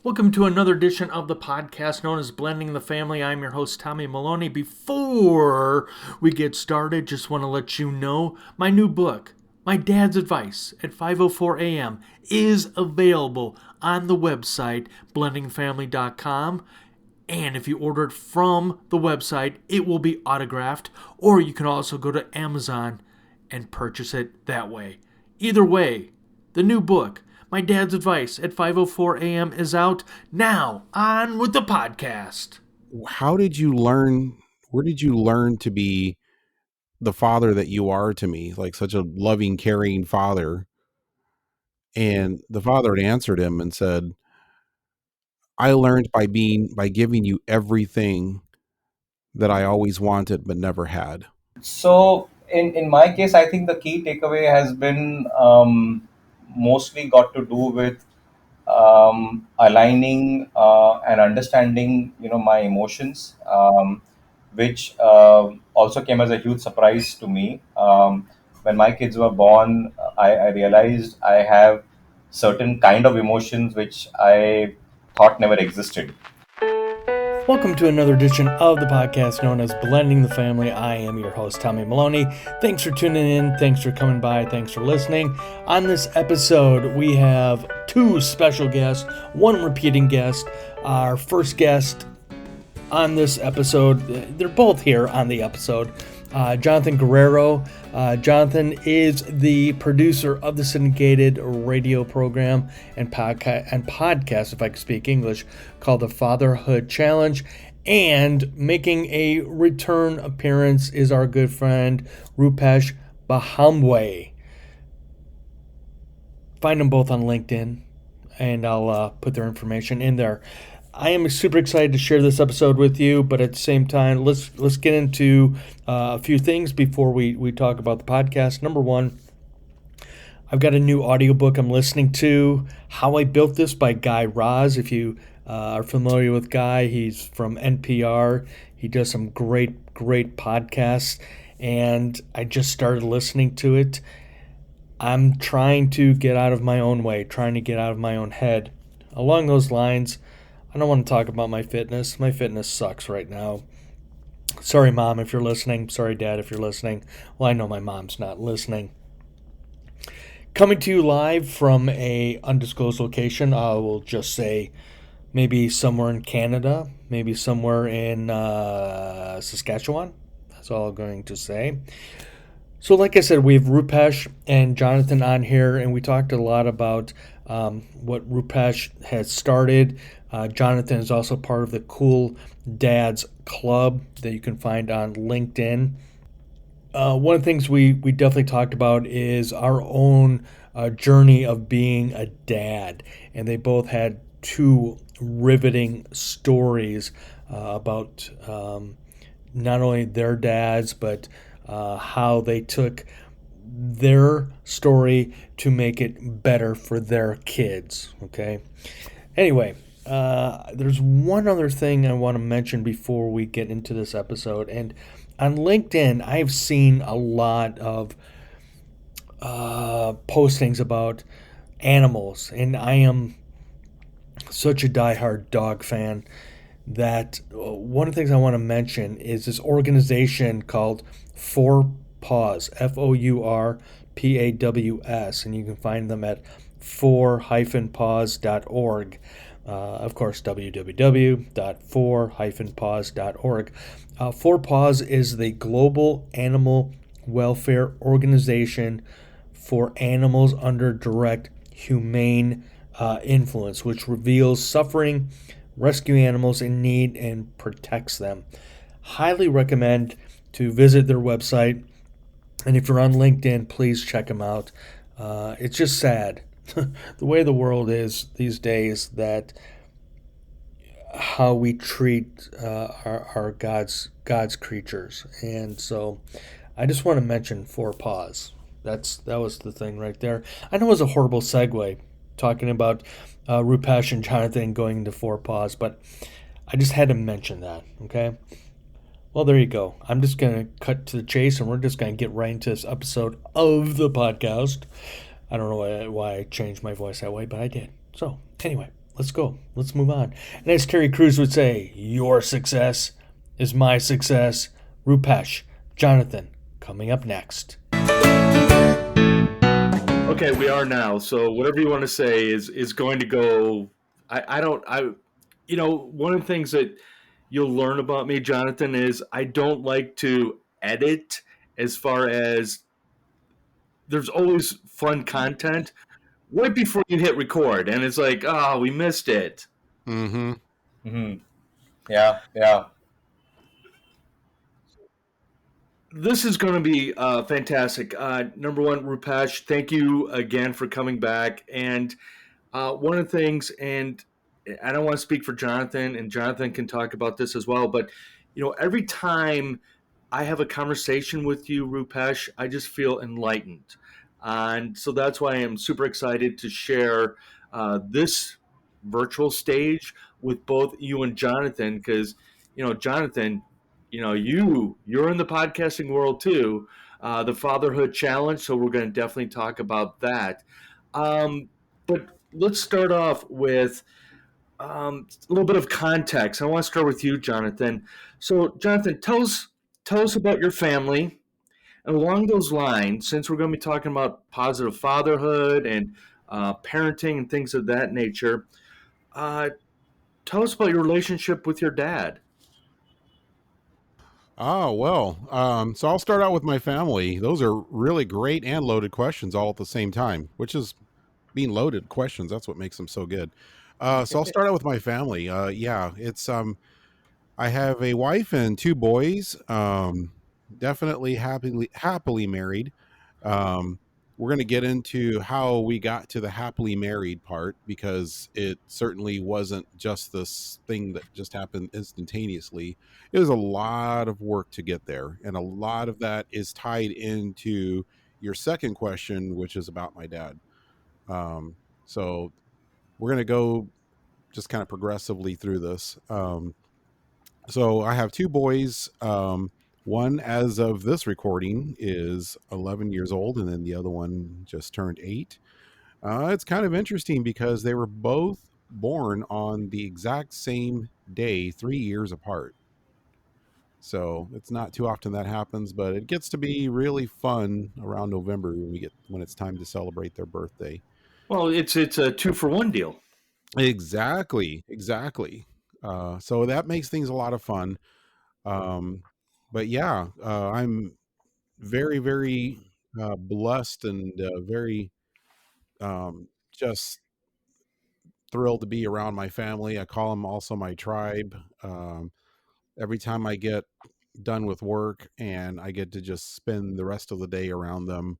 Welcome to another edition of the podcast known as Blending the Family. I'm your host, Tommy Maloney. Before we get started, just want to let you know my new book, My Dad's Advice at 5:04 a.m., is available on the website, blendingfamily.com. And if you order it from the website, it will be autographed, or you can also go to Amazon and purchase it that way. Either way, the new book, My Dad's Advice at 5:04 a.m. is out. Now, on with the podcast. How did you learn, where did you learn to be the father that you are to me, like such a loving, caring father? And the father had answered him and said, I learned by giving you everything that I always wanted but never had. So, in my case, I think the key takeaway has been mostly got to do with aligning and understanding, my emotions, which also came as a huge surprise to me. When my kids were born, I realized I have certain kind of emotions which I thought never existed. Welcome to another edition of the podcast known as Blending the Family. I am your host, Tommy Maloney. Thanks for tuning in. Thanks for coming by. Thanks for listening. On this episode, we have two special guests, one repeating guest. Our first guest on this episode, they're both here on the episode, Jonathan Guerrero. Jonathan is the producer of the syndicated radio program and podcast, if I can speak English, called the Fatherhood Challenge. And making a return appearance is our good friend Rupesh Bhambwani. Find them both on LinkedIn, and I'll put their information in there. I am super excited to share this episode with you, but at the same time, let's get into a few things before we talk about the podcast. Number one, I've got a new audiobook I'm listening to, How I Built This by Guy Raz. If you are familiar with Guy, he's from NPR. He does some great podcasts, and I just started listening to it. I'm trying to get out of my own way, trying to get out of my own head. Along those lines, I don't want to talk about my fitness. My fitness sucks right now. Sorry, Mom, if you're listening. Sorry, Dad, if you're listening. Well, I know my mom's not listening. Coming to you live from a undisclosed location. I will just say maybe somewhere in Canada, maybe somewhere in Saskatchewan. That's all I'm going to say. So like I said, we have Rupesh and Jonathan on here, and we talked a lot about what Rupesh has started. Jonathan is also part of the Cool Dads Club that you can find on LinkedIn. One of the things we definitely talked about is our own journey of being a dad. And they both had two riveting stories about not only their dads, but how they took their story to make it better for their kids. Okay. Anyway, there's one other thing I want to mention before we get into this episode. And on LinkedIn, I've seen a lot of postings about animals. And I am such a diehard dog fan that one of the things I want to mention is this organization called Four Paws, FOURPAWS, and you can find them at four-paws.org. Of course, www.four-paws.org. Four Paws is the global animal welfare organization for animals under direct humane influence, which reveals suffering, rescue animals in need, and protects them. Highly recommend to visit their website. And if you're on LinkedIn, please check them out. It's just sad the way the world is these days, that how we treat our God's creatures. And so I just want to mention Four Paws. That was the thing right there. I know it was a horrible segue talking about Rupesh and Jonathan going into Four Paws, but I just had to mention that, okay? Well, there you go. I'm just going to cut to the chase, and we're just going to get right into this episode of the podcast. I don't know why I changed my voice that way, but I did. So, anyway, Let's go. Let's move on. And as Terry Crews would say, your success is my success. Rupesh, Jonathan, coming up next. Okay, we are now. So whatever you want to say is going to go. I don't. One of the things that you'll learn about me, Jonathan, is I don't like to edit. As far as there's always fun content right before you hit record, and it's like, oh, we missed it. Mm-hmm. Hmm. Yeah, yeah. This is going to be fantastic. Number one, Rupesh, thank you again for coming back. And one of the things, and I don't want to speak for Jonathan, and Jonathan can talk about this as well, but every time I have a conversation with you, Rupesh, I just feel enlightened. And so that's why I'm super excited to share this virtual stage with both you and Jonathan, because, Jonathan, you're in the podcasting world too, the Fatherhood Challenge. So we're going to definitely talk about that. But let's start off with a little bit of context. I want to start with you, Jonathan. So, Jonathan, tell us about your family. And along those lines, since we're going to be talking about positive fatherhood and parenting and things of that nature, uh, tell us about your relationship with your dad. Oh, well, so I'll start out with my family. Those are really great and loaded questions all at the same time, which is being loaded questions. That's what makes them so good. So I'll start out with my family. Yeah, it's I have a wife and two boys. Definitely happily married. Um, we're going to get into how we got to the happily married part because it certainly wasn't just this thing that just happened instantaneously. It was a lot of work to get there, and a lot of that is tied into your second question, which is about my dad. So we're going to go just kind of progressively through this. So I have two boys. One, as of this recording, is 11 years old, and then the other one just turned 8. It's kind of interesting because they were both born on the exact same day, 3 years apart. So it's not too often that happens, but it gets to be really fun around November when it's time to celebrate their birthday. Well, it's a 2-for-1 deal. Exactly. So that makes things a lot of fun. But yeah, I'm very, very blessed and very just thrilled to be around my family. I call them also my tribe. Every time I get done with work and I get to just spend the rest of the day around them,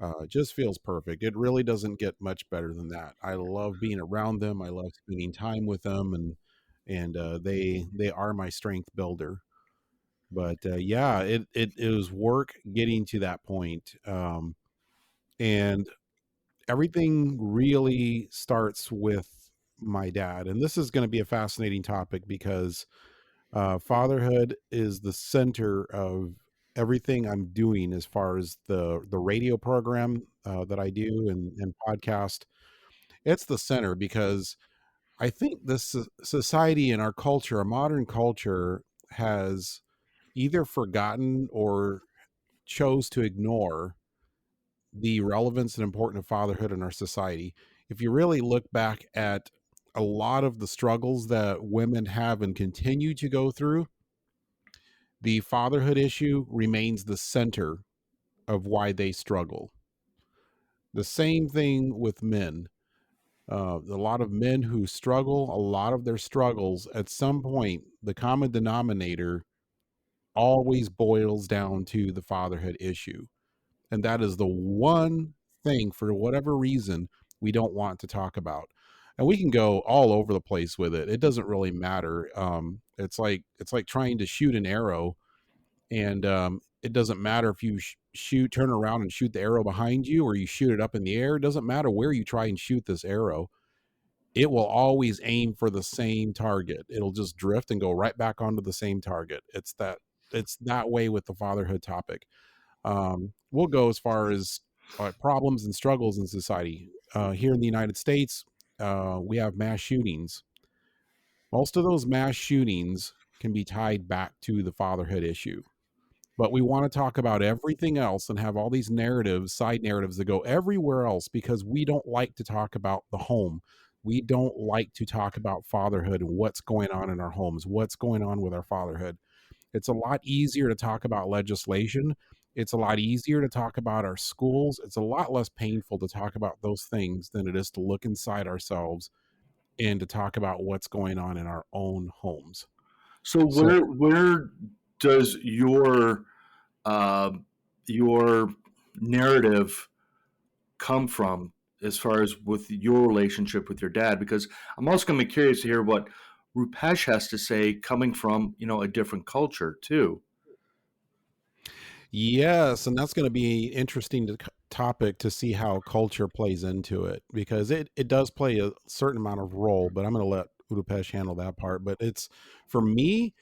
it just feels perfect. It really doesn't get much better than that. I love being around them. I love spending time with them, and they are my strength builder. But yeah, it was work getting to that point. And everything really starts with my dad. And this is going to be a fascinating topic because fatherhood is the center of everything I'm doing as far as the radio program that I do and podcast. It's the center because I think this society and our culture, our modern culture, has either forgotten or chose to ignore the relevance and importance of fatherhood in our society. If you really look back at a lot of the struggles that women have and continue to go through, the fatherhood issue remains the center of why they struggle. The same thing with men. A lot of men who struggle, a lot of their struggles, at some point, the common denominator always boils down to the fatherhood issue. And that is the one thing, for whatever reason, we don't want to talk about. And we can go all over the place with it. It doesn't really matter. It's like trying to shoot an arrow, and it doesn't matter if you turn around and shoot the arrow behind you, or you shoot it up in the air. It doesn't matter where you try and shoot this arrow. It will always aim for the same target. It'll just drift and go right back onto the same target. It's that way with the fatherhood topic. We'll go as far as problems and struggles in society. Here in the United States, we have mass shootings. Most of those mass shootings can be tied back to the fatherhood issue. But we want to talk about everything else and have all these narratives, side narratives that go everywhere else because we don't like to talk about the home. We don't like to talk about fatherhood and what's going on in our homes, what's going on with our fatherhood. It's a lot easier to talk about legislation. It's a lot easier to talk about our schools. It's a lot less painful to talk about those things than it is to look inside ourselves and to talk about what's going on in our own homes. So So where does uh, your narrative come from as far as with your relationship with your dad? Because I'm also going to be curious to hear what Rupesh has to say, coming from a different culture too. yes, and that's going to be interesting topic to see how culture plays into it because it does play a certain amount of role, but I'm going to let Udupesh handle that part. But it's for me,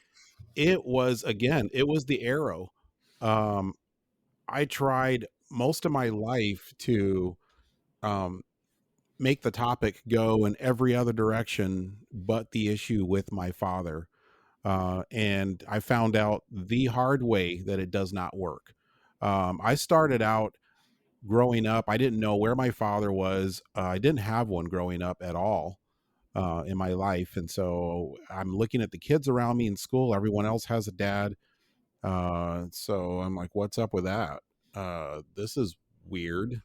it was the arrow. Um, I tried most of my life to um, make the topic go in every other direction but the issue with my father. And I found out the hard way that it does not work. I started out growing up, I didn't know where my father was. I didn't have one growing up at all in my life. And so I'm looking at the kids around me in school. Everyone else has a dad. So I'm like, what's up with that? This is weird.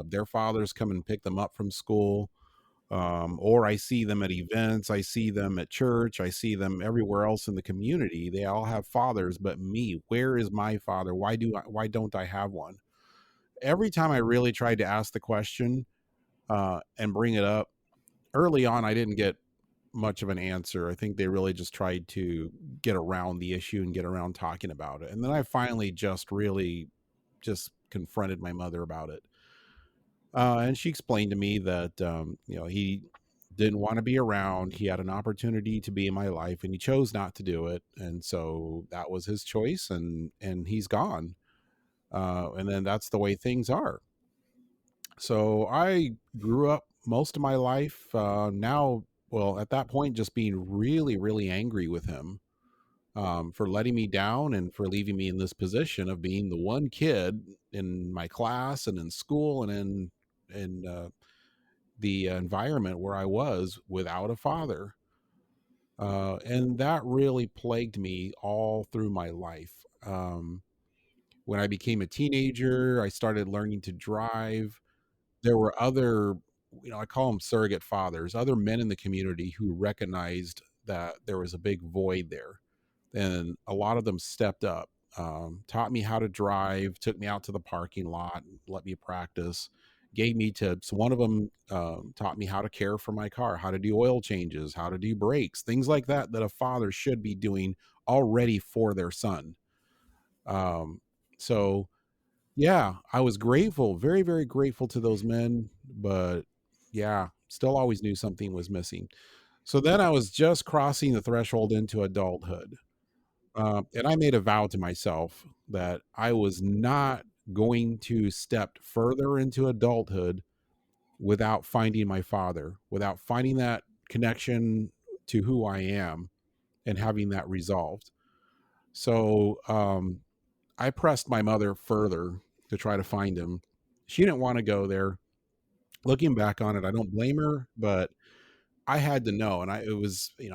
Their fathers come and pick them up from school. Or I see them at events, I see them at church, I see them everywhere else in the community. They all have fathers, but me, where is my father? Why don't I have one? Every time I really tried to ask the question and bring it up early on, I didn't get much of an answer. I think they really just tried to get around the issue and get around talking about it. And then I finally just really just confronted my mother about it. And she explained to me that, he didn't want to be around. He had an opportunity to be in my life and he chose not to do it. And so that was his choice and he's gone. And then that's the way things are. So I grew up most of my life at that point, just being really, really angry with him for letting me down and for leaving me in this position of being the one kid in my class and in school and in the environment where I was without a father. And that really plagued me all through my life. When I became a teenager, I started learning to drive. There were other, I call them surrogate fathers, other men in the community who recognized that there was a big void there. And a lot of them stepped up, taught me how to drive, took me out to the parking lot, let me practice, gave me tips. One of them taught me how to care for my car, how to do oil changes, how to do brakes, things like that, that a father should be doing already for their son. So, yeah, I was grateful, very, very grateful to those men, but yeah, still always knew something was missing. So then I was just crossing the threshold into adulthood. And I made a vow to myself that I was not going to step further into adulthood without finding my father, without finding that connection to who I am and having that resolved. So I pressed my mother further to try to find him. She didn't want to go there. Looking back on it, I don't blame her, but I had to know, and I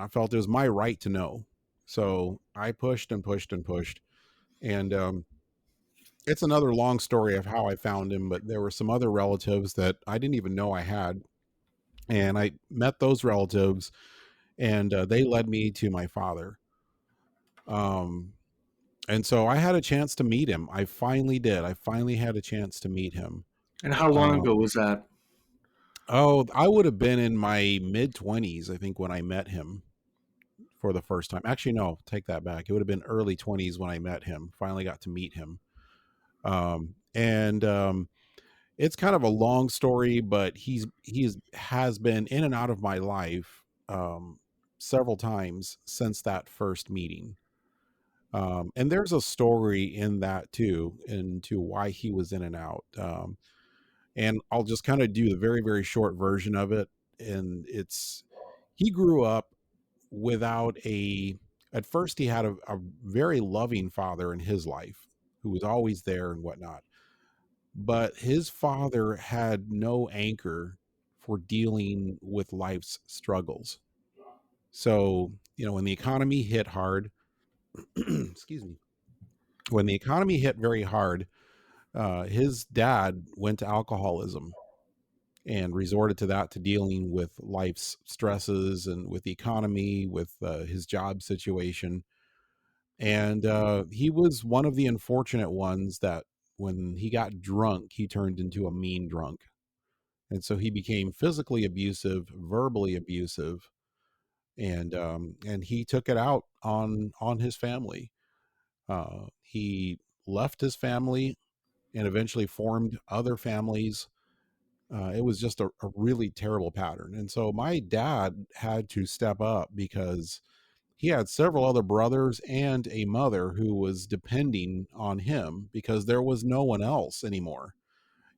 felt it was my right to know. So I pushed and pushed and pushed, and it's another long story of how I found him. But there were some other relatives that I didn't even know I had, and I met those relatives, and they led me to my father. And so I had a chance to meet him. I finally did. I finally had a chance to meet him. And how long ago was that? Oh, I would have been in my mid 20s, I think, when I met him for the first time. Actually, no, take that back. It would have been early 20s when I met him. Finally got to meet him. And it's kind of a long story, but he has been in and out of my life several times since that first meeting. And there's a story in that too, into why he was in and out. And I'll just kind of do the very, very short version of it. and he grew up without at first he had a very loving father in his life who was always there and whatnot. But his father had no anchor for dealing with life's struggles. So, when the economy hit hard, excuse me, when the economy hit very hard, his dad went to alcoholism and resorted to that to dealing with life's stresses and with the economy, with his job situation. And he was one of the unfortunate ones that when he got drunk, he turned into a mean drunk. And so he became physically abusive, verbally abusive, and he took it out on his family. He left his family and eventually formed other families. It was just a really terrible pattern. And so my dad had to step up because he had several other brothers and a mother who was depending on him because there was no one else anymore.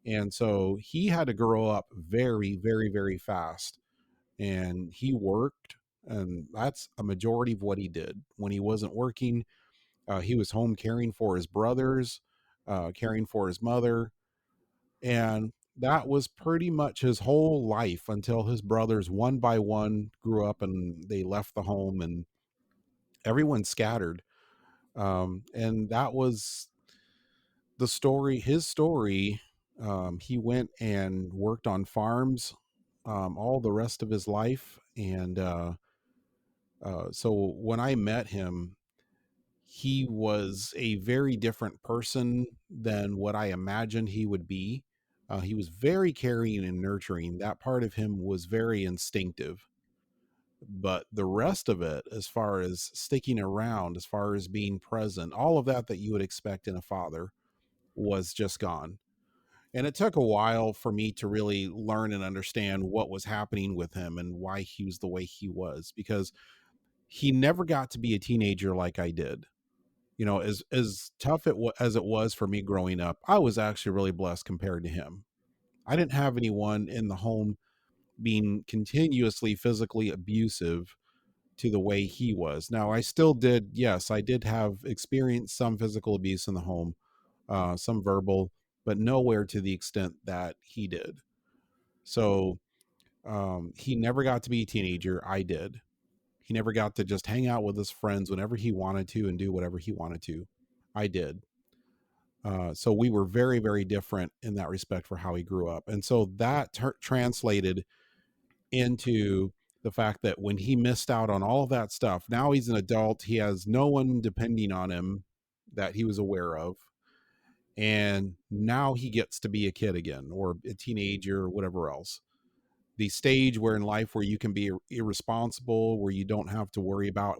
And so he had to grow up very, very, very fast. And he worked, and that's a majority of what he did. When he wasn't working, he was home caring for his brothers, caring for his mother. And that was pretty much his whole life until his brothers, one by one, grew up and they left the home and everyone scattered. And that was the story, his story. He went and worked on farms all the rest of his life. And so when I met him, he was a very different person than what I imagined he would be. He was very caring and nurturing. That part of him was very instinctive. But the rest of it, as far as sticking around, as far as being present, all of that you would expect in a father was just gone. And it took a while for me to really learn and understand what was happening with him and why he was the way he was, because he never got to be a teenager like I did. As tough as it was for me growing up, I was actually really blessed compared to him. I didn't have anyone in the home being continuously physically abusive to the way he was. Now, I still did, yes, I did have experienced some physical abuse in the home, some verbal, but nowhere to the extent that he did. So he never got to be a teenager. I did. He never got to just hang out with his friends whenever he wanted to and do whatever he wanted to. I did. So we were very, very different in that respect for how he grew up. And so that translated into the fact that when he missed out on all of that stuff, now he's an adult. He has no one depending on him that he was aware of. And now he gets to be a kid again, or a teenager, or whatever else. The stage where in life where you can be irresponsible, where you don't have to worry about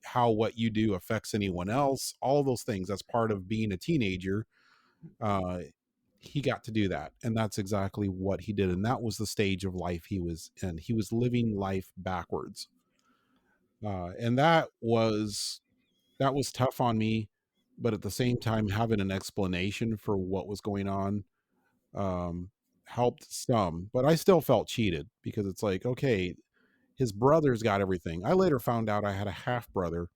how what you do affects anyone else, all those things. That's part of being a teenager. He got to do that, and that's exactly what he did. And that was the stage of life he was in. He was living life backwards, and that was tough on me. But at the same time, having an explanation for what was going on helped some. But I still felt cheated because it's like, okay, his brothers got everything. I later found out I had a half brother,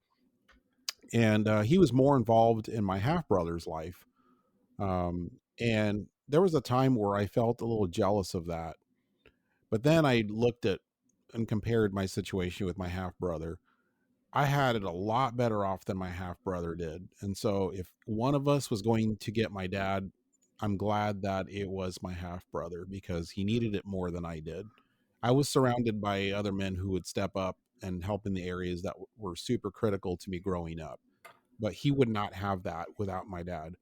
and he was more involved in my half brother's life. And there was a time where I felt a little jealous of that. But then I looked at and compared my situation with my half brother. I had it a lot better off than my half brother did. And so if one of us was going to get my dad, I'm glad that it was my half brother because he needed it more than I did. I was surrounded by other men who would step up and help in the areas that were super critical to me growing up. But he would not have that without my dad.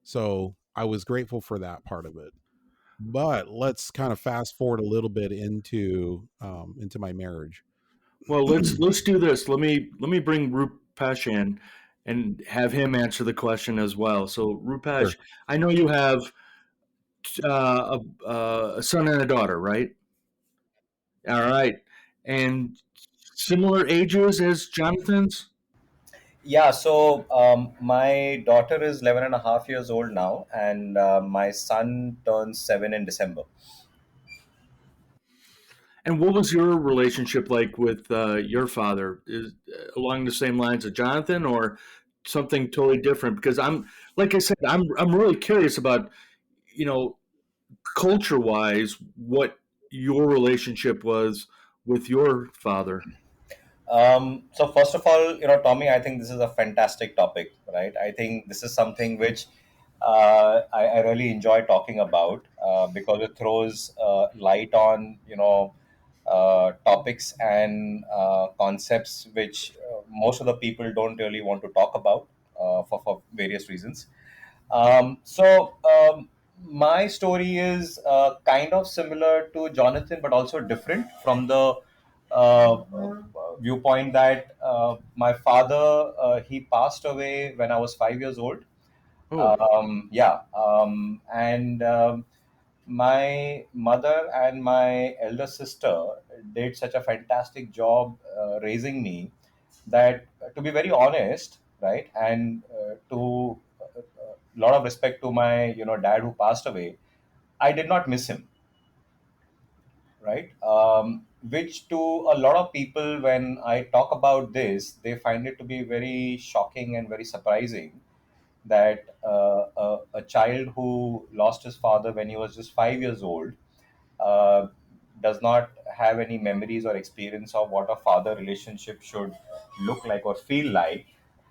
So I was grateful for that part of it. But let's kind of fast forward a little bit into my marriage. Well, let's do this. Let me bring Rupesh in and have him answer the question as well. So, Sure. Rupesh, I know you have a son and a daughter, right? All right, and similar ages as Jonathan's. Yeah, so my daughter is 11 and a half years old now, and my son turns 7 in December. And what was your relationship like with your father? Is along the same lines of Jonathan, or something totally different? Because like I said, I'm really curious about, you know, culture wise, what your relationship was with your father. So first of all, Tommy, I think this is a fantastic topic, right? I think this is something which I really enjoy talking about because it throws light on, topics and concepts which most of the people don't really want to talk about for various reasons. So my story is kind of similar to Jonathan, but also different from the viewpoint that my father, he passed away when I was 5 years old. Oh, And my mother and my elder sister did such a fantastic job raising me that, to be very honest, right, and to a lot of respect to my dad who passed away, I did not miss him, right? Which to a lot of people, when I talk about this, they find it to be very shocking and very surprising that a child who lost his father when he was just 5 years old uh, does not have any memories or experience of what a father relationship should look like or feel like.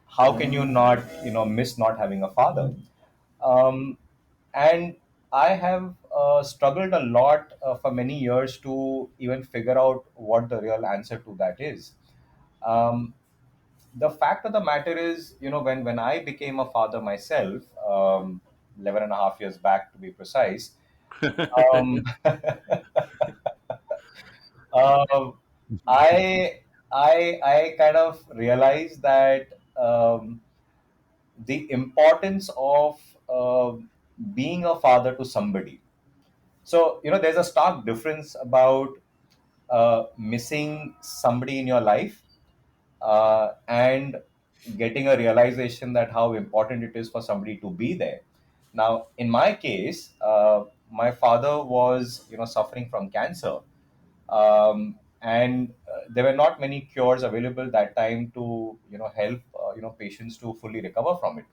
How can you not, miss not having a father? Um, and I have struggled a lot for many years to even figure out what the real answer to that is. Um, the fact of the matter is, when I became a father myself, 11 and a half years back to be precise, um, um, I kind of realized that the importance of being a father to somebody. So, there's a stark difference about missing somebody in your life and getting a realization that how important it is for somebody to be there. Now, in my case, my father was, suffering from cancer, and there were not many cures available that time to, help, patients to fully recover from it.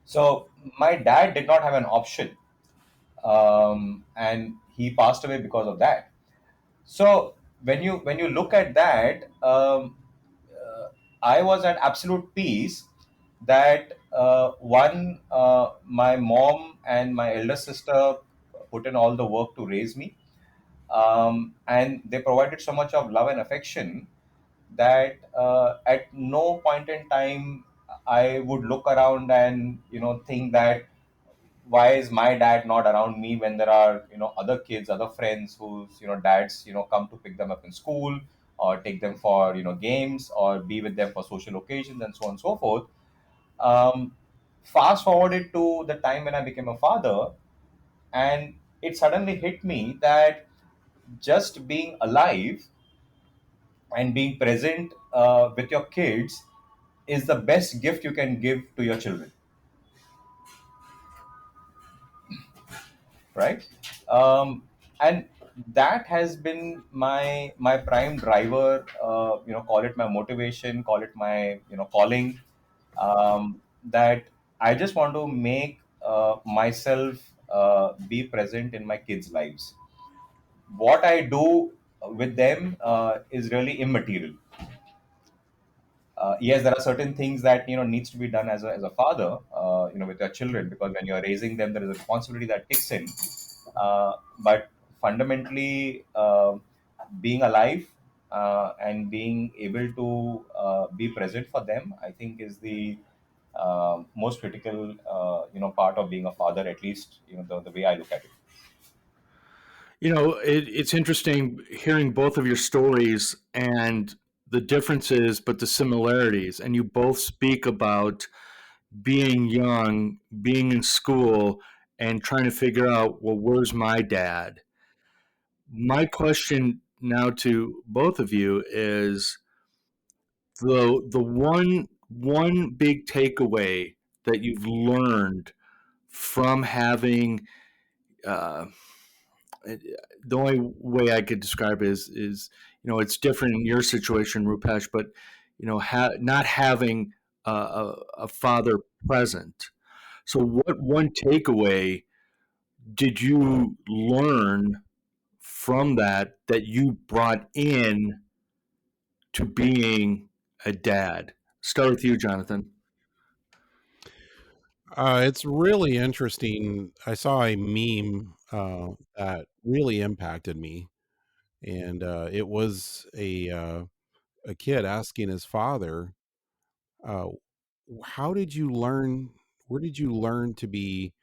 So my dad did not have an option, and he passed away because of that. So when you look at that, uh, I was at absolute peace that one, my mom and my elder sister put in all the work to raise me, and they provided so much of love and affection that at no point in time I would look around and think that why is my dad not around me when there are other kids, other friends whose dads come to pick them up in school or take them for games or be with them for social occasions and so on and so forth. um, Fast forwarded to the time when I became a father, and it suddenly hit me that just being alive and being present with your kids is the best gift you can give to your children, right? And that has been my prime driver. Call it my motivation, call it my calling. That I just want to make myself be present in my kids' lives. What I do with them is really immaterial. Yes, there are certain things that needs to be done as a father, with your children, because when you're raising them, there is a responsibility that kicks in. But fundamentally, being alive and being able to be present for them, I think, is the most critical, part of being a father. At least, the way I look at it. it's interesting hearing both of your stories and the differences, but the similarities. And you both speak about being young, being in school, and trying to figure out, well, where's my dad? My question now to both of you is the one big takeaway that you've learned from having uh, the only way I could describe it is it's different in your situation, Rupesh, but not having a father present. So, what one takeaway did you learn from that you brought in to being a dad? Start with you, Jonathan. It's really interesting. I saw a meme that really impacted me, and it was a kid asking his father, uh, "How did you learn? Where did you learn to be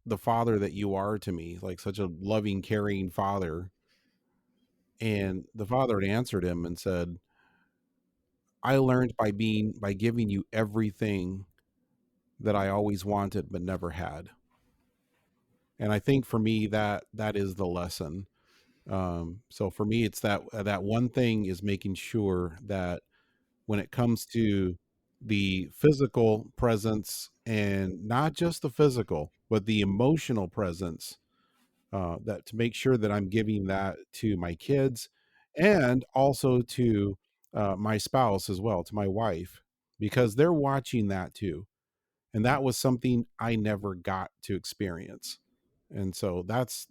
the father that you are to me? Like such a loving, caring father?" And the father had answered him and said, "I learned by giving you everything that I always wanted but never had." And I think for me that is the lesson. So for me, it's that one thing is making sure that when it comes to the physical presence, and not just the physical, but the emotional presence, that to make sure that I'm giving that to my kids, and also to my spouse as well, to my wife, because they're watching that too. And that was something I never got to experience. And so that's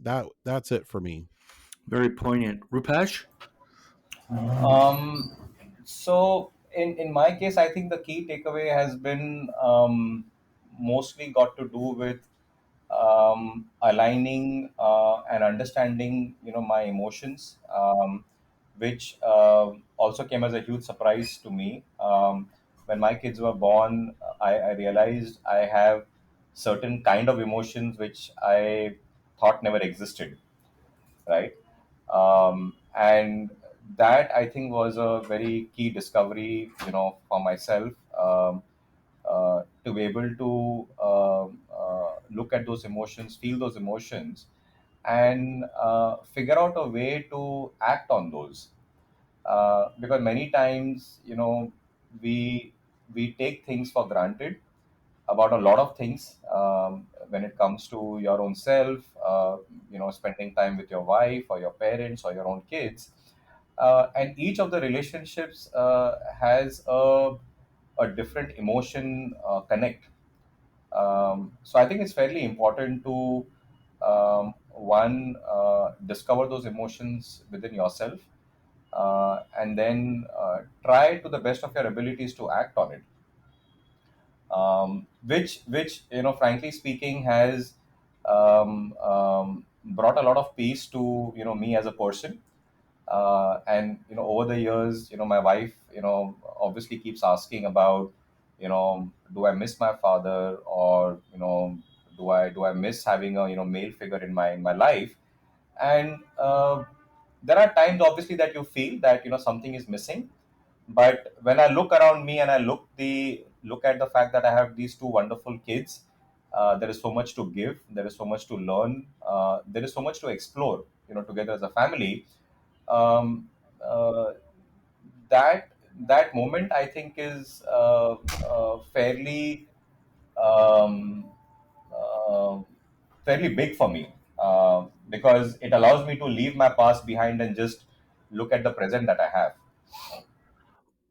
it for me. Very poignant. Rupesh? Um, so in my case, I think the key takeaway has been mostly got to do with aligning and understanding, my emotions, which also came as a huge surprise to me. When my kids were born, I realized I have certain kind of emotions which I thought never existed, right? And that, I think, was a very key discovery, for myself, to be able to look at those emotions, feel those emotions, and figure out a way to act on those. Because many times, we take things for granted about a lot of things, when it comes to your own self, spending time with your wife or your parents or your own kids. And each of the relationships has a different emotion connect. So I think it's fairly important to, one, discover those emotions within yourself, and then try to the best of your abilities to act on it, which frankly speaking, has brought a lot of peace to me as a person. And over the years, my wife, obviously keeps asking about, do I miss my father, or do I miss having a male figure in my life. And there are times, obviously, that you feel that something is missing. But when I look around me and I look at the fact that I have these two wonderful kids, there is so much to give, there is so much to learn, there is so much to explore, together as a family. um, uh, that moment, I think, is um, uh, fairly big for me, because it allows me to leave my past behind and just look at the present that I have.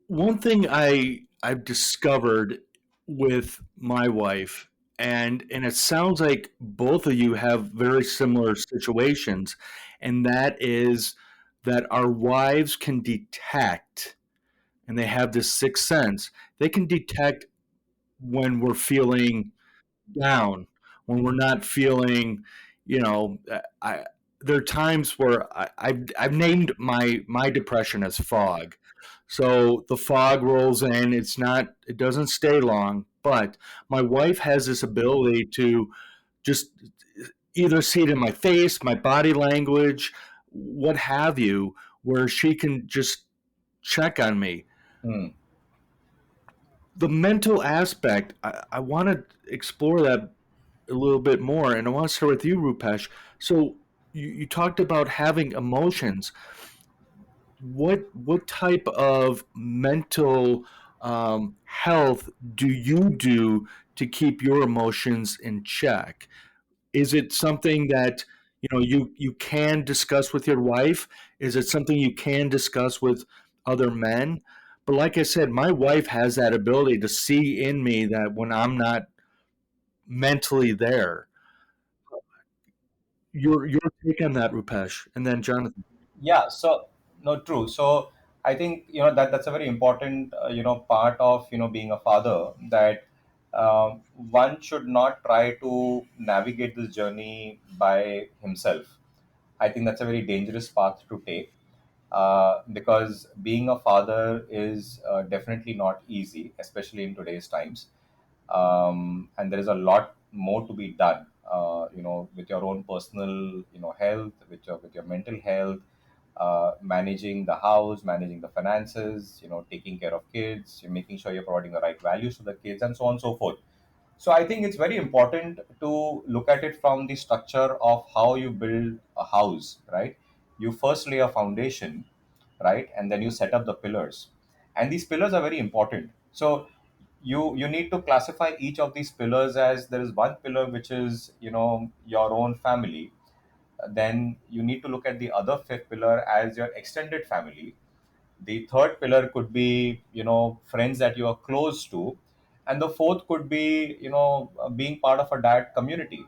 One thing I've discovered with my wife, and it sounds like both of you have very similar situations, and that is that our wives can detect, and they have this sixth sense. They can detect when we're feeling down, when we're not feeling, you know, I there are times where I've named my depression as fog. So the fog rolls in. It doesn't stay long, but my wife has this ability to just either see it in my face, my body language, what have you, where she can just check on me. Hmm. The mental aspect, I want to explore that a little bit more, and I want to start with you, Rupesh. So you talked about having emotions. What type of mental health do you do to keep your emotions in check? Is it something that you can discuss with your wife? Is it something you can discuss with other men? But like I said, my wife has that ability to see in me that when I'm not mentally there. Your take on that, Rupesh, and then Jonathan. Yeah, so no, true. So I think that's a very important part of being a father, that one should not try to navigate this journey by himself. I think that's a very dangerous path to take, because being a father is definitely not easy, especially in today's times. And there is a lot more to be done, with your own personal, health, with your mental health, managing the house, managing the finances, taking care of kids, you're making sure you're providing the right values to the kids, and so on and so forth. So I think it's very important to look at it from the structure of how you build a house, right? You first lay a foundation, right, and then you set up the pillars, and these pillars are very important. So you need to classify each of these pillars, as there is one pillar which is your own family. Then you need to look at the other fifth pillar as your extended family. The third pillar could be friends that you are close to, and the fourth could be being part of a dad community,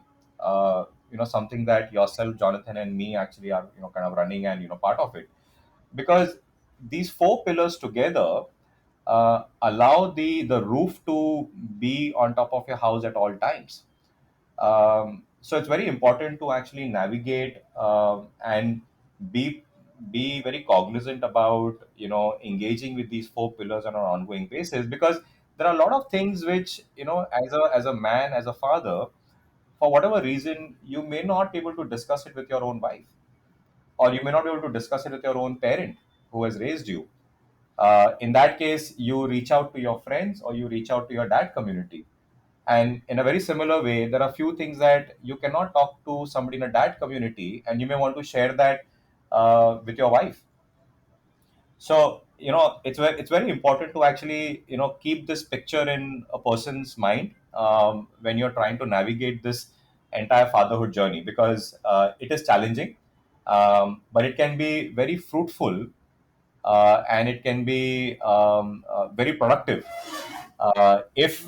something that yourself, Jonathan, and me actually are kind of running and part of it. Because these four pillars together allow the roof to be on top of your house at all times. So it's very important to actually navigate, and be be very cognizant about engaging with these four pillars on an ongoing basis, because there are a lot of things which as a man, as a father, for whatever reason, you may not be able to discuss it with your own wife, or you may not be able to discuss it with your own parent who has raised you. In that case, you reach out to your friends, or you reach out to your dad community. And in a very similar way, there are few things that you cannot talk to somebody in a dad community, and you may want to share that with your wife. So it's very important to actually keep this picture in a person's mind, when you're trying to navigate this entire fatherhood journey, because it is challenging, but it can be very fruitful, and it can be very productive, if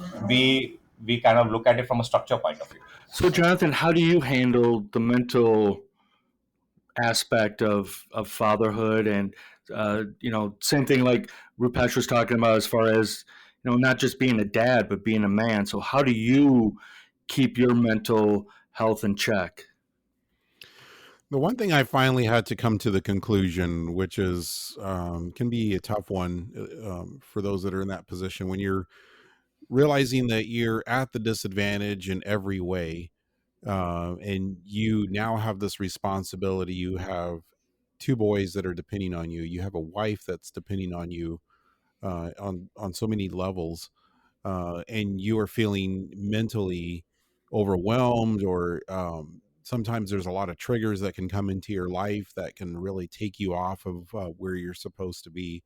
we kind of look at it from a structure point of view. So, Jonathan, how do you handle the mental aspect of fatherhood, and same thing like Rupesh was talking about, as far as not just being a dad but being a man. So, how do you keep your mental health in check? The one thing I finally had to come to the conclusion, which is can be a tough one for those that are in that position, when you're realizing that you're at the disadvantage in every way, and you now have this responsibility. You have two boys that are depending on you. You have a wife that's depending on you on so many levels, and you are feeling mentally overwhelmed, or sometimes there's a lot of triggers that can come into your life that can really take you off of where you're supposed to be.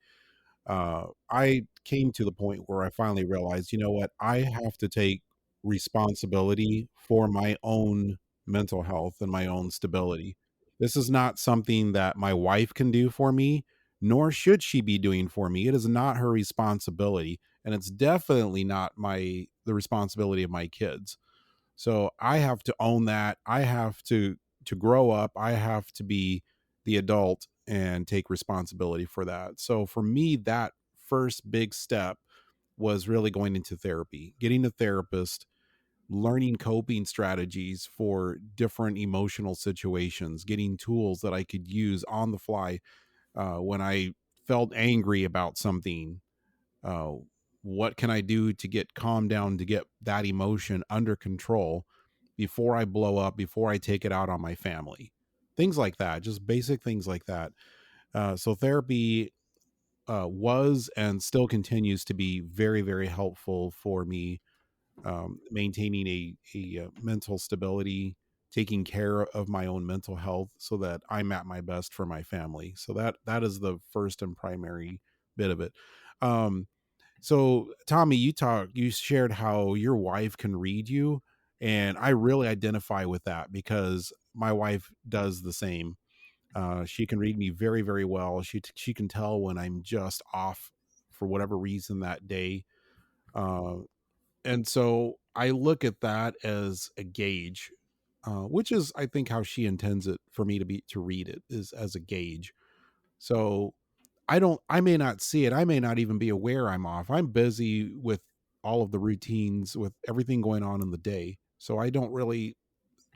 I came to the point where I finally realized, you know what, I have to take responsibility for my own mental health and my own stability. This is not something that my wife can do for me, nor should she be doing for me. It is not her responsibility, and it's definitely not the responsibility of my kids. So I have to own that. I have to grow up. I have to be the adult and take responsibility for that. So for me, that first big step was really going into therapy, getting a therapist, learning coping strategies for different emotional situations, getting tools that I could use on the fly when I felt angry about something. uh, what can I do to get calmed down, to get that emotion under control before I blow up, before I take it out on my family? Things like that, just basic things like that. So therapy was and still continues to be very, very helpful for me, maintaining a mental stability, taking care of my own mental health so that I'm at my best for my family. So that is the first and primary bit of it. Um, so Tommy, you shared how your wife can read you, and I really identify with that because my wife does the same. She can read me very, very well. She can tell when I'm just off for whatever reason that day. Uh, and so I look at that as a gauge, which is, I think, how she intends it for me to read it, is as a gauge. So I may not see it. I may not even be aware I'm off. I'm busy with all of the routines, with everything going on in the day. So I don't really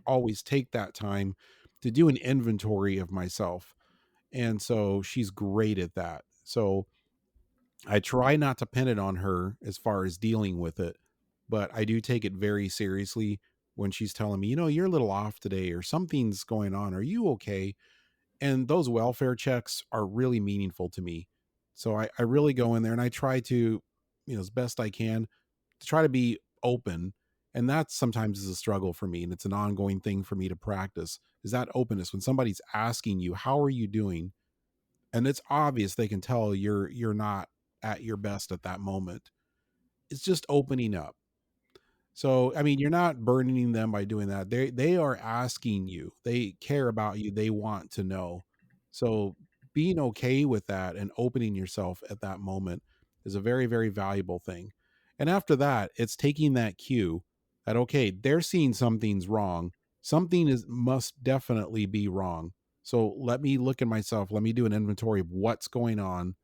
always take that time to do an inventory of myself. And so she's great at that. So I try not to pin it on her as far as dealing with it, but I do take it very seriously when she's telling me, you're a little off today or something's going on. Are you okay? And those welfare checks are really meaningful to me. So I really go in there and I try to, as best I can, to try to be open. And that sometimes is a struggle for me. And it's an ongoing thing for me to practice, is that openness. When somebody's asking you, how are you doing? And it's obvious they can tell you're not at your best at that moment. It's just opening up. So, I mean, you're not burdening them by doing that. They are asking you. They care about you. They want to know. So, being okay with that and opening yourself at that moment is a very, very valuable thing. And after that, it's taking that cue that, okay, they're seeing something's wrong. Something must definitely be wrong. So let me look at myself. Let me do an inventory of what's going on,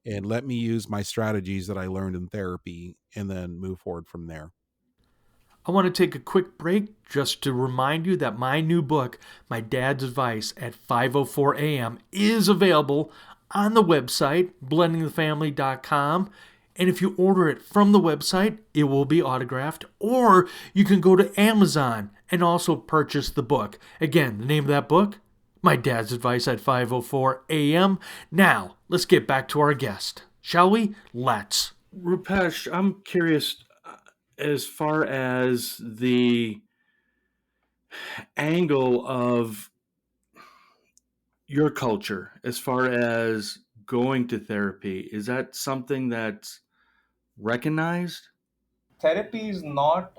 and let me use my strategies that I learned in therapy and then move forward from there. I want to take a quick break just to remind you that my new book, My Dad's Advice at 5:04 a.m., is available on the website, blendingthefamily.com. And if you order it from the website, it will be autographed. Or you can go to Amazon and also purchase the book. Again, the name of that book, My Dad's Advice at 5:04 a.m. Now, let's get back to our guest. Shall we? Let's. Rupesh, I'm curious as far as the angle of your culture, as far as going to therapy. Is that something that's recognized? Therapy is not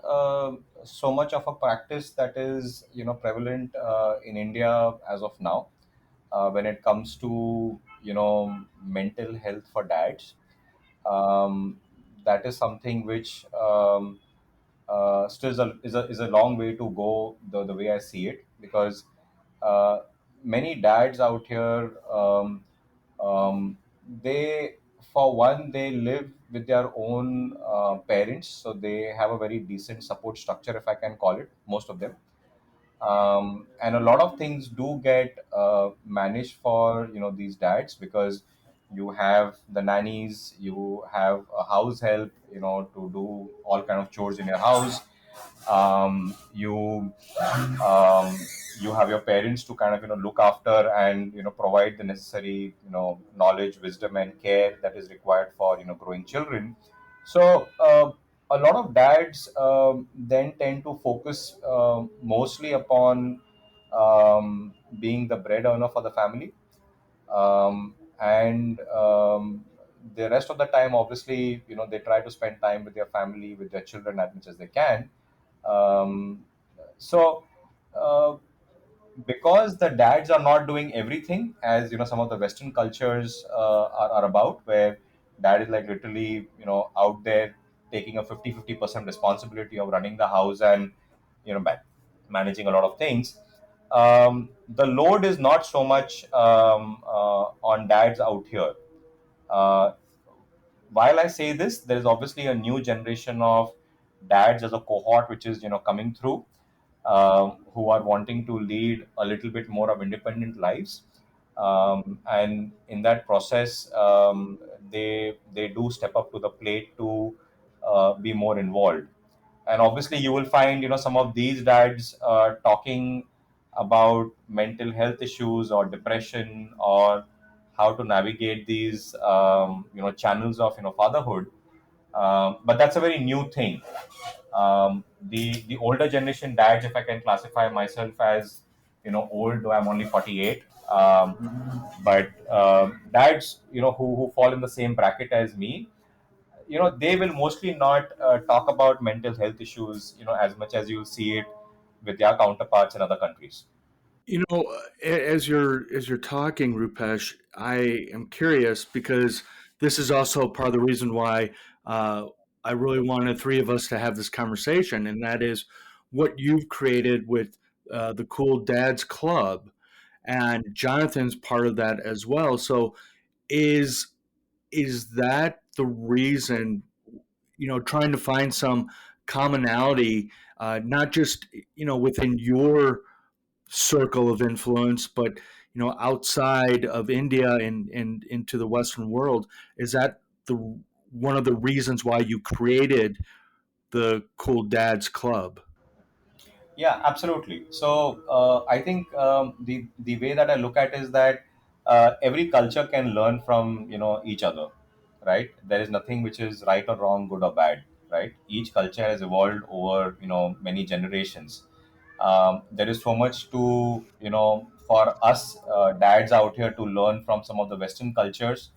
so much of a practice that is prevalent in India as of now. When it comes to mental health for dads, um, that is something which still is a long way to go, the way I see it, because uh, many dads out here, um, they, for one, they live with their own parents, so they have a very decent support structure, if I can call it, most of them. And a lot of things do get managed for these dads, because you have the nannies, you have a house help, to do all kind of chores in your house. You you have your parents to kind of look after and provide the necessary knowledge, wisdom, and care that is required for growing children. So a lot of dads then tend to focus mostly upon being the bread earner for the family, and the rest of the time, obviously, they try to spend time with their family, with their children, as much as they can. Um, so uh, because the dads are not doing everything, as some of the Western cultures are about, where dad is like literally out there taking a 50% responsibility of running the house and managing a lot of things. The load is not so much on dads out here. uh, while I say this, there is obviously a new generation of dads as a cohort which is coming through, who are wanting to lead a little bit more of independent lives, and in that process, they do step up to the plate to be more involved. And obviously, you will find some of these dads talking about mental health issues or depression, or how to navigate these channels of fatherhood. But that's a very new thing. The older generation dads, if I can classify myself as old, though I'm only 48, but dads who fall in the same bracket as me, they will mostly not talk about mental health issues as much as you'll see it with their counterparts in other countries. As you're talking, Rupesh, I am curious because this is also part of the reason why uh, I really wanted three of us to have this conversation, and that is what you've created with the Cool Dads Club, and Jonathan's part of that as well. So, is is that the reason? Trying to find some commonality, not just within your circle of influence, but outside of India and into the Western world. Is that the one of the reasons why you created the Cool Dads Club? Yeah, absolutely. So I think the way that I look at is that every culture can learn from each other, right? There is nothing which is right or wrong, good or bad, right? Each culture has evolved over many generations. There is so much to for us dads out here to learn from some of the Western cultures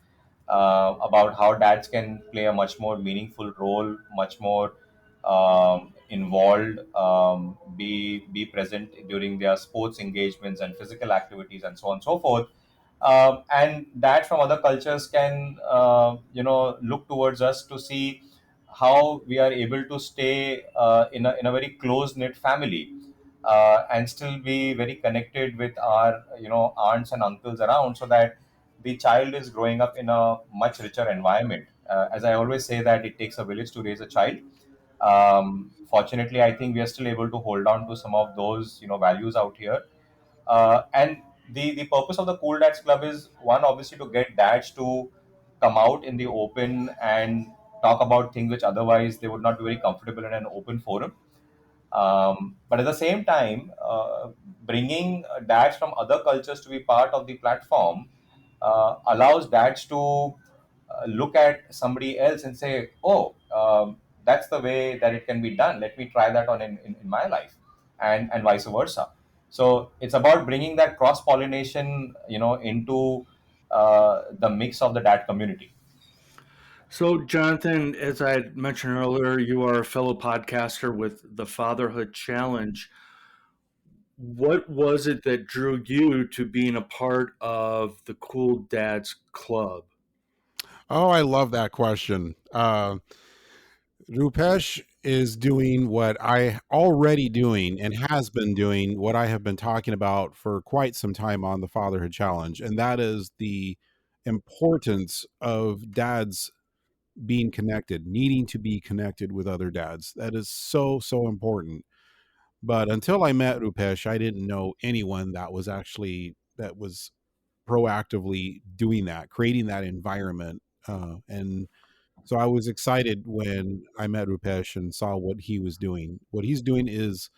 about how dads can play a much more meaningful role, much more involved, be present during their sports engagements and physical activities and so on and so forth. And that from other cultures can look towards us to see how we are able to stay in a very close knit family, and still be very connected with our aunts and uncles around, so that the child is growing up in a much richer environment. As I always say, that it takes a village to raise a child. Fortunately, I think we are still able to hold on to some of those values out here. And the purpose of the Cool Dads Club is, one, obviously to get dads to come out in the open and talk about things which otherwise they would not be very comfortable in an open forum. But at the same time, bringing dads from other cultures to be part of the platform allows dads to look at somebody else and say, "Oh, that's the way that it can be done. Let me try that on in my life," and vice versa. So it's about bringing that cross pollination, into the mix of the dad community. So, Jonathan, as I had mentioned earlier, you are a fellow podcaster with the Fatherhood Challenge. What was it that drew you to being a part of the Cool Dads Club? Oh, I love that question. Rupesh is doing what I already doing and has been doing what I have been talking about for quite some time on the Fatherhood Challenge, and that is the importance of dads being connected, needing to be connected with other dads. That is so, so important. But until I met Rupesh, I didn't know anyone that was proactively doing that, creating that environment. And so I was excited when I met Rupesh and saw what he was doing. What he's doing is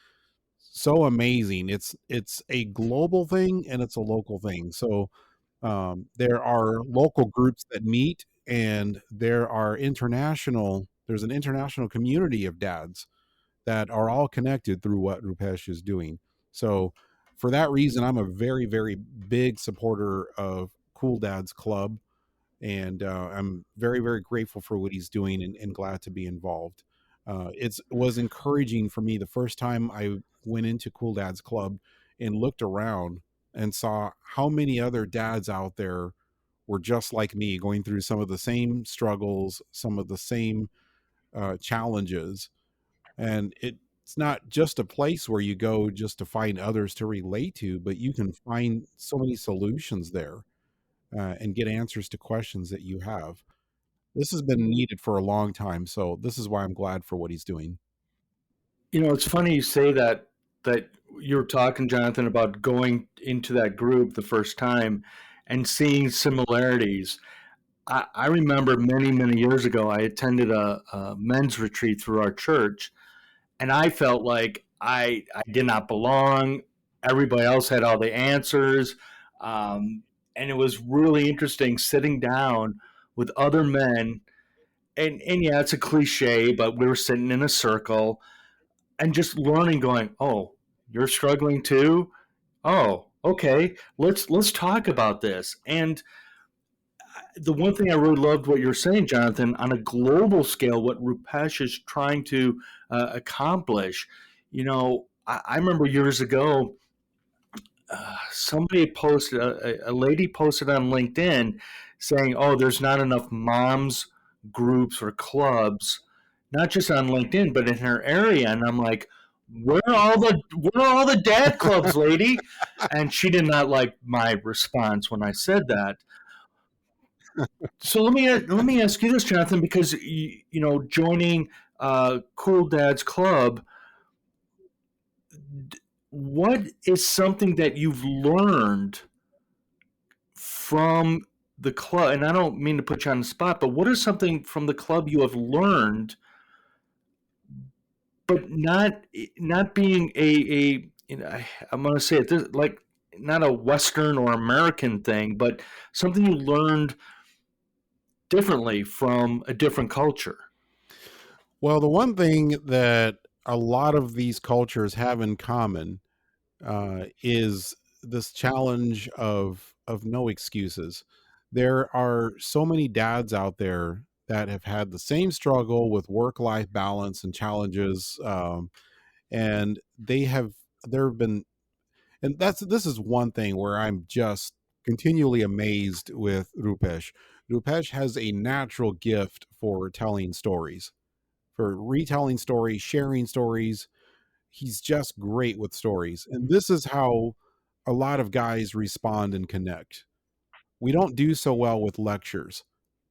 so amazing. It's a global thing and it's a local thing. So there are local groups that meet, and there's an international community of dads that are all connected through what Rupesh is doing. So for that reason, I'm a very, very big supporter of Cool Dads Club, and I'm very, very grateful for what he's doing, and glad to be involved. It was encouraging for me the first time I went into Cool Dads Club and looked around and saw how many other dads out there were just like me, going through some of the same struggles, some of the same challenges. And it's not just a place where you go just to find others to relate to, but you can find so many solutions there, and get answers to questions that you have. This has been needed for a long time, so this is why I'm glad for what he's doing. It's funny you say that you were talking, Jonathan, about going into that group the first time and seeing similarities. I remember many, many years ago, I attended a men's retreat through our church, and I felt like I did not belong. Everybody else had all the answers. Um, and it was really interesting sitting down with other men. And yeah, it's a cliche, but we were sitting in a circle and just learning, going, oh, you're struggling too? Oh, okay. Let's talk about this. And the one thing I really loved what you're saying, Jonathan, on a global scale, what Rupesh is trying to accomplish. I remember years ago, somebody posted, a lady posted on LinkedIn saying, "Oh, there's not enough moms groups or clubs, not just on LinkedIn, but in her area." And I'm like, "Where are all the dad clubs, lady?" And she did not like my response when I said that. So let me ask you this, Jonathan, because joining Cool Dad's Club, what is something that you've learned from the club? And I don't mean to put you on the spot, but what is something from the club you have learned, but not being I'm going to say it this, like not a Western or American thing, but something you learned differently from a different culture? Well, the one thing that a lot of these cultures have in common is this challenge of no excuses. There are so many dads out there that have had the same struggle with work life balance and challenges, and there have been, and this is one thing where I'm just continually amazed with Rupesh. Rupesh has a natural gift for telling stories, for retelling stories, sharing stories. He's just great with stories. And this is how a lot of guys respond and connect. We don't do so well with lectures,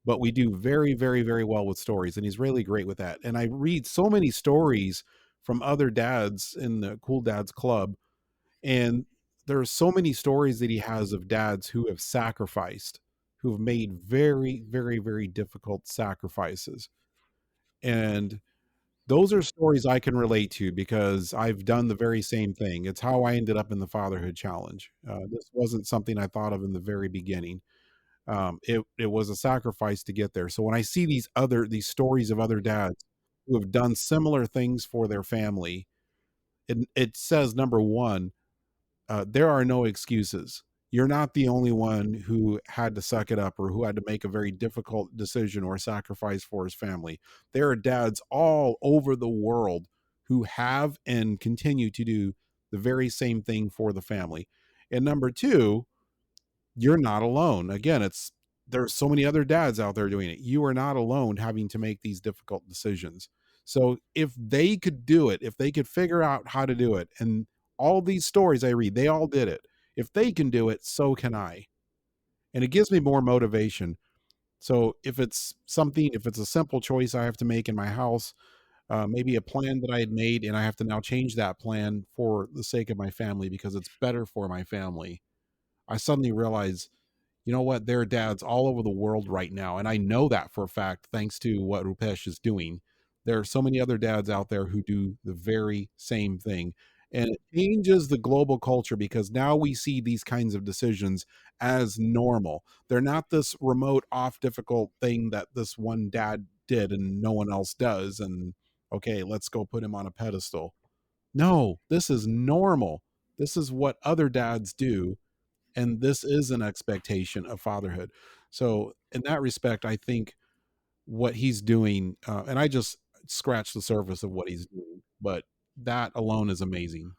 but we do very, very, very well with stories. And he's really great with that. And I read so many stories from other dads in the Cool Dads Club. And there are so many stories that he has of dads who have sacrificed, who have made very, very, very difficult sacrifices. And those are stories I can relate to because I've done the very same thing. It's how I ended up in the Fatherhood Challenge. This wasn't something I thought of in the very beginning. It was a sacrifice to get there. So when I see these stories of other dads who have done similar things for their family, it says, number one, there are no excuses. You're not the only one who had to suck it up or who had to make a very difficult decision or sacrifice for his family. There are dads all over the world who have and continue to do the very same thing for the family. And number two, you're not alone. Again, there's so many other dads out there doing it. You are not alone having to make these difficult decisions. So if they could do it, if they could figure out how to do it, and all these stories I read, they all did it. If they can do it, so can I. And it gives me more motivation. So if it's a simple choice I have to make in my house, maybe a plan that I had made, and I have to now change that plan for the sake of my family because it's better for my family. I suddenly realize, you know what, there are dads all over the world right now, and I know that for a fact thanks to what Rupesh is doing. There are so many other dads out there who do the very same thing, and it changes the global culture because now we see these kinds of decisions as normal. They're not this remote off difficult thing that this one dad did and no one else does, and okay, let's go put him on a pedestal. No, this is normal. This is what other dads do, and this is an expectation of fatherhood. So in that respect, I think what he's doing, and I just scratched the surface of what he's doing, but that alone is amazing.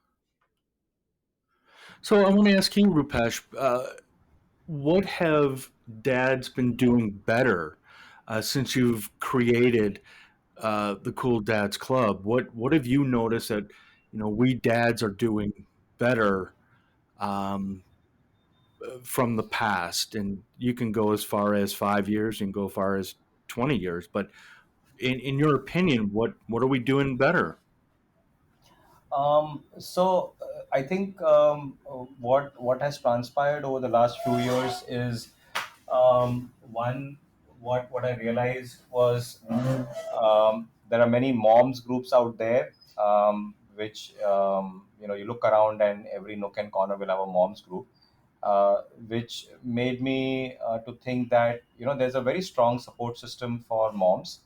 So I want to ask you, Rupesh, what have dads been doing better since you've created the Cool Dads Club? What have you noticed that we dads are doing better um, from the past? And you can go as far as 5 years and go as far as 20 years. But in your opinion, what are we doing better? I think what has transpired over the last few years is one what I realized was there are many moms groups out there, which you look around and every nook and corner will have a moms group, which made me to think that there's a very strong support system for moms,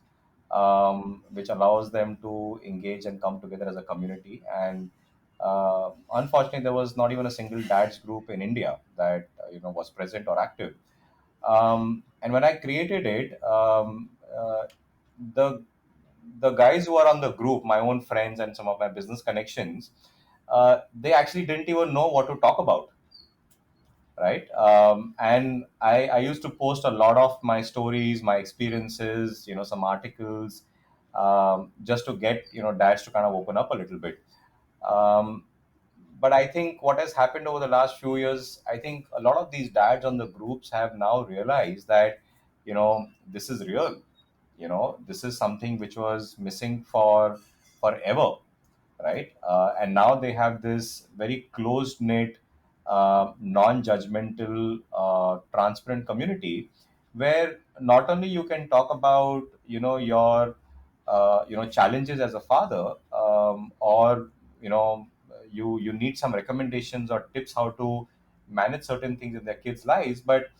which allows them to engage and come together as a community. And unfortunately, there was not even a single dads group in India that was present or active. And when I created it, the the guys who are on the group, my own friends and some of my business connections, they actually didn't even know what to talk about. right? And I used to post a lot of my stories, my experiences, some articles, just to get dads to kind of open up a little bit. Um, but I think what has happened over the last few years, I think a lot of these dads on the groups have now realized that this is real. This is something which was missing for forever, right? And now they have this very closed knit, non-judgmental, transparent community where not only you can talk about your challenges as a father, or you need some recommendations or tips how to manage certain things in their kids' lives, but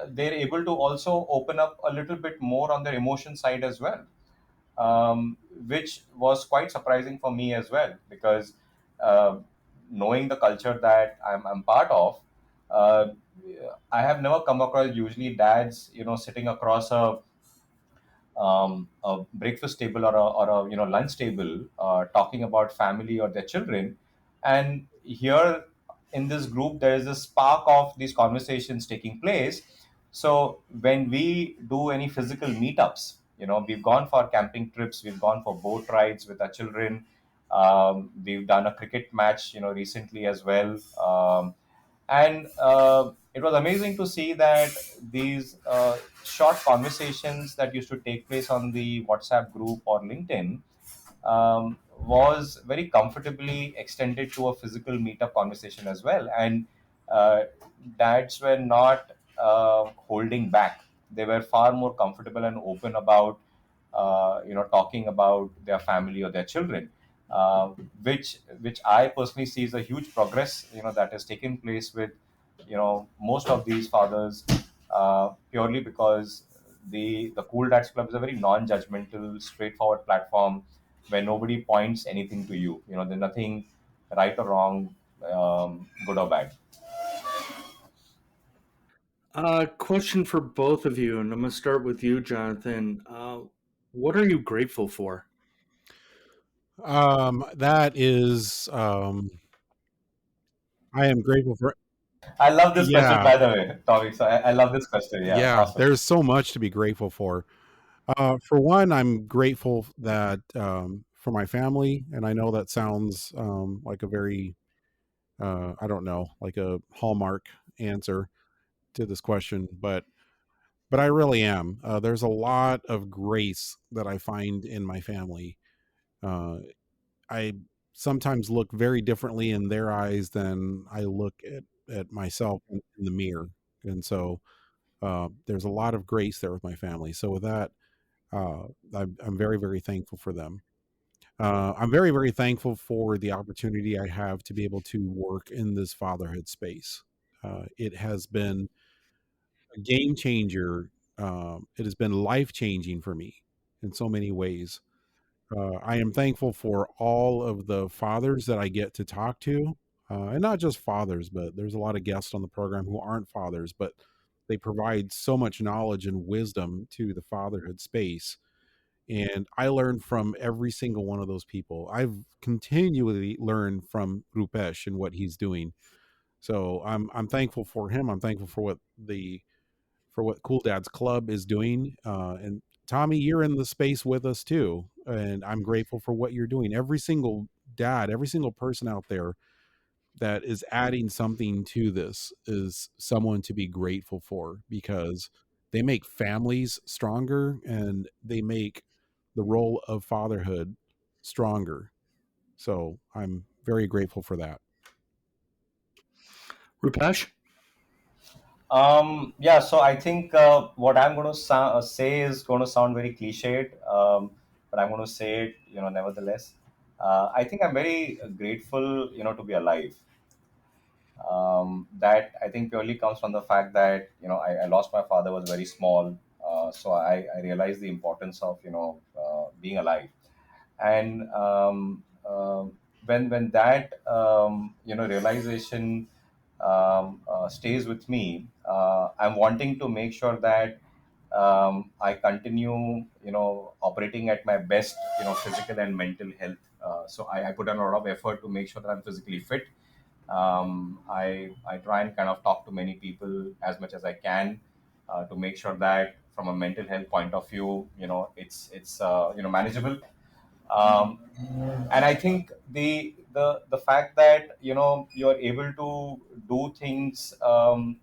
they're able to also open up a little bit more on their emotion side as well, which was quite surprising for me as well, because uh, knowing the culture that I'm part of, uh, I have never come across usually dads, sitting across a breakfast table or a lunch table, talking about family or their children. And here in this group there is a spark of these conversations taking place. So when we do any physical meetups, we've gone for camping trips, we've gone for boat rides with our children, we've done a cricket match recently as well. And it was amazing to see that these short conversations that used to take place on the WhatsApp group or LinkedIn was very comfortably extended to a physical meetup conversation as well. And uh, dads were not holding back. They were far more comfortable and open about talking about their family or their children, uh, which I personally see is a huge progress that has taken place with most of these fathers, purely because the Cool Dads Club is a very non-judgmental, straightforward platform where nobody points anything to you. There's nothing right or wrong, good or bad. Question for both of you, and I'm going to start with you, Jonathan. What are you grateful for? That is, I am grateful for. I love this question, Yeah, by the way, Tommy. So I love this question. Yeah, yeah. awesome. There's so much to be grateful for. For one, I'm grateful that for my family, and I know that sounds like a very, I don't know, like a hallmark answer to this question, but I really am. There's a lot of grace that I find in my family. Uh, I sometimes look very differently in their eyes than I look at myself in the mirror, and so there's a lot of grace there with my family. So with that, uh, I'm very very thankful for them. I'm very very thankful for the opportunity I have to be able to work in this fatherhood space. It has been a game changer. It has been life changing for me in so many ways. I am thankful for all of the fathers that I get to talk to, and not just fathers, but there's a lot of guests on the program who aren't fathers, but they provide so much knowledge and wisdom to the fatherhood space. And I learn from every single one of those people. I've continually learned from Rupesh and what he's doing. So I'm thankful for him. I'm thankful for what Cool Dad's Club is doing. And Tommy, you're in the space with us too, and I'm grateful for what you're doing. Every single dad, every single person out there that is adding something to this is someone to be grateful for, because they make families stronger and they make the role of fatherhood stronger. So I'm very grateful for that. Rupesh? Yeah, so I think what I'm going to say is going to sound very cliched, but I'm going to say it, nevertheless. I think I'm very grateful, to be alive. That I think purely comes from the fact that I lost my father, was very small, so I realized the importance of being alive. And when that realization stays with me, I'm wanting to make sure that I continue operating at my best, physical and mental health. So I put in a lot of effort to make sure that I'm physically fit, I try and kind of talk to many people as much as I can to make sure that from a mental health point of view, it's manageable. um, and I think the fact that you're able to do things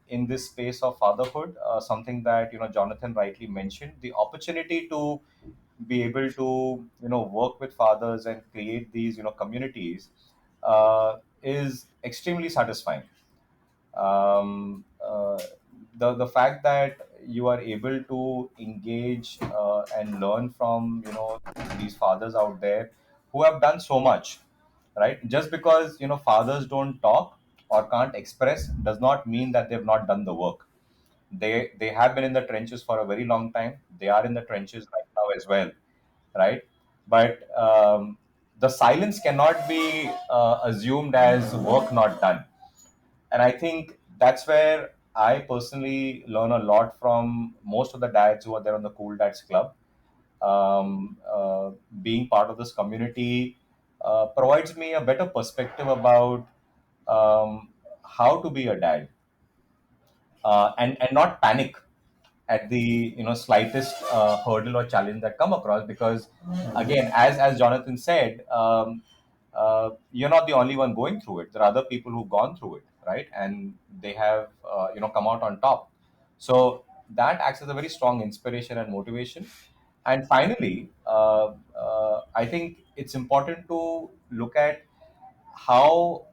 in this space of fatherhood, something that Jonathan rightly mentioned, the opportunity to be able to work with fathers and create these communities is extremely satisfying. Um, uh, the fact that you are able to engage and learn from these fathers out there who have done so much, right? Just because fathers don't talk or can't express does not mean that they've not done the work. They have been in the trenches for a very long time. They are in the trenches right now as well, right? But the silence cannot be assumed as work not done. And I think that's where I personally learn a lot from most of the dads who are there on the Cool Dads Club. Being part of this community provides me a better perspective about um, how to be a dad, and not panic at the slightest hurdle or challenge that come across, because again, as Jonathan said, you're not the only one going through it. There are other people who've gone through it, right? And they have come out on top. So that acts as a very strong inspiration and motivation. And finally, I think it's important to look at how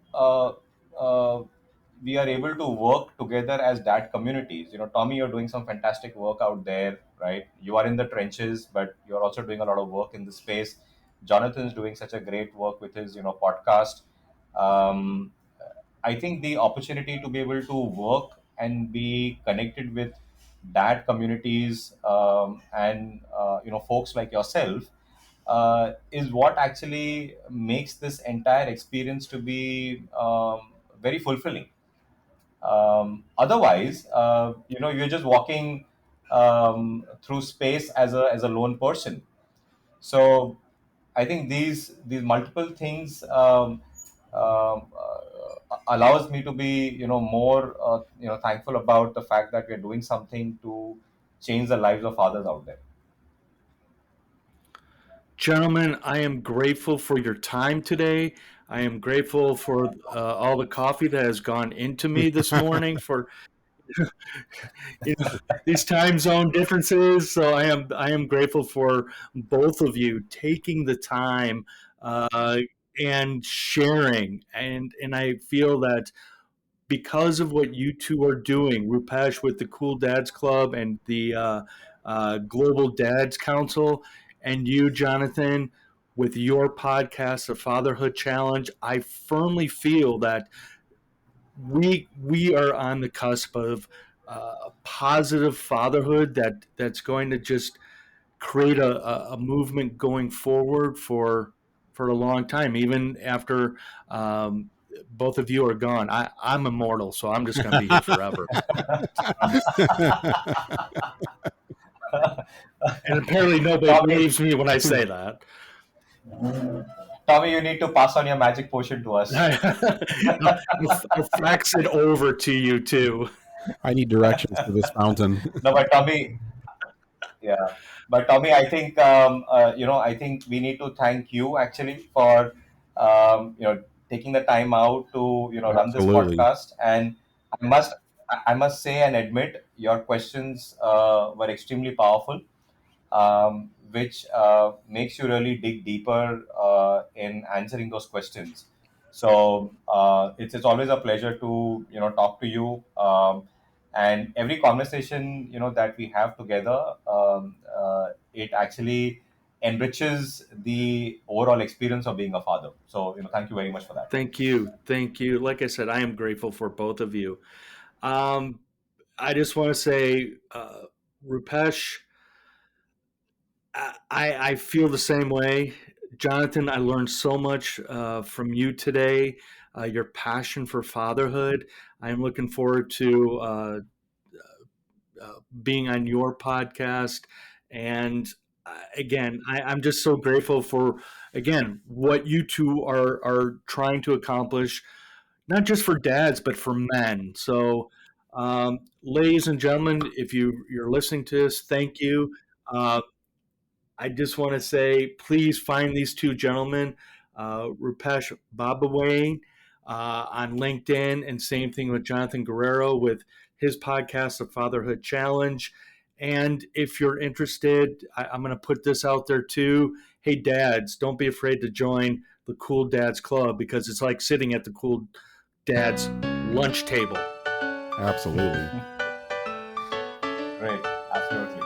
we are able to work together as dad communities. Tommy, you're doing some fantastic work out there, right? You are in the trenches, but you're also doing a lot of work in the space. Jonathan's doing such a great work with his podcast. um, I think the opportunity to be able to work and be connected with dad communities, and folks like yourself, is what actually makes this entire experience to be very fulfilling. Otherwise, you're just walking through space as a lone person. So I think these multiple things allows me to be more thankful about the fact that we're doing something to change the lives of others out there. Gentlemen, I am grateful for your time today. I am grateful for all the coffee that has gone into me this morning for these time zone differences. So I am grateful for both of you taking the time and sharing. And I feel that because of what you two are doing, Rupesh with the Cool Dads Club and the Global Dads Council, and you, Jonathan, with your podcast, the Fatherhood Challenge, I firmly feel that we are on the cusp of positive fatherhood that's going to just create a movement going forward for a long time, even after both of you are gone. I'm immortal, so I'm just going to be here forever. And apparently nobody Tommy, believes me when I say that. Tommy, you need to pass on your magic potion to us. I'll fax it over to you too. I need directions to this fountain. No, but Tommy, yeah, but Tommy, I think I think we need to thank you actually for taking the time out to run this Absolutely. podcast. And I must I must say and admit your questions were extremely powerful, which makes you really dig deeper in answering those questions. So it's always a pleasure to talk to you. And every conversation that we have together, it actually enriches the overall experience of being a father. So thank you very much for that. Thank you. Thank you. Like I said, I am grateful for both of you. Um, I just want to say, Rupesh, I feel the same way. Jonathan, I learned so much from you today, your passion for fatherhood. I'm looking forward to being on your podcast. And again, I'm just so grateful for, again, what you two are trying to accomplish. not just for dads, but for men. So, ladies and gentlemen, if you're listening to this, thank you. I just want to say, please find these two gentlemen, Rupesh Bhambwani on LinkedIn, and same thing with Jonathan Guerrero with his podcast, The Fatherhood Challenge. And if you're interested, I'm going to put this out there too. Hey, dads, don't be afraid to join the Cool Dads Club, because it's like sitting at the Cool Dads lunch table. Absolutely. Great. Absolutely.